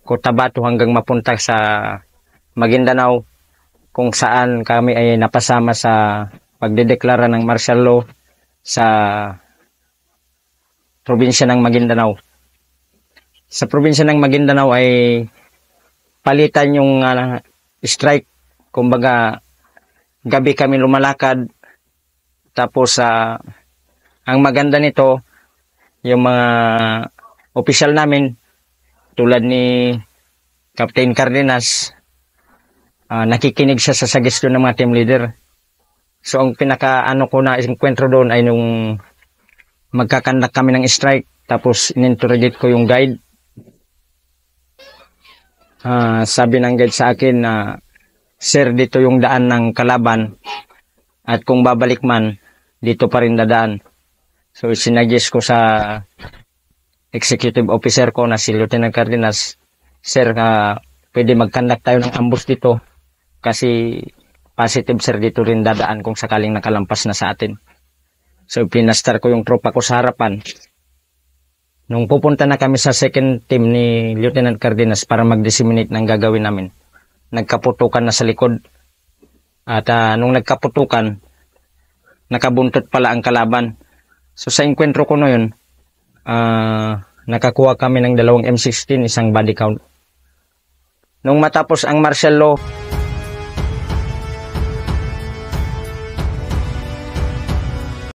Cotabato hanggang mapunta sa Maguindanao, kung saan kami ay napasama sa pagdedeklara ng martial law sa probinsya ng Maguindanao. Sa probinsya ng Maguindanao ay palitan yung strike. Kumbaga, gabi kami lumalakad. Tapos, ang maganda nito, yung mga opisyal namin, tulad ni Captain Cardenas, nakikinig siya sa suggestion ng mga team leader. So, ang pinaka-ano ko na enkwentro doon ay nung magkakandak kami ng strike, tapos ininterrogate ko yung guide. Sabi ng guide sa akin na, sir, dito yung daan ng kalaban, at kung babalik man, dito pa rin dadaan. So, sinagis ko sa executive officer ko na si Lieutenant Cardenas, sir, pwede mag-conduct tayo ng ambush dito, kasi positive, sir, dito rin dadaan kung sakaling nakalampas na sa atin. So, pinastar ko yung tropa ko sa harapan. Nung pupunta na kami sa second team ni Lieutenant Cardenas para mag-disseminate ng gagawin namin, nagkaputukan na sa likod. At nung nagkaputukan, nakabuntot pala ang kalaban. So, sa enkwentro ko na yun, nakakuha kami ng 2 M16, isang body count. Nung matapos ang martial law,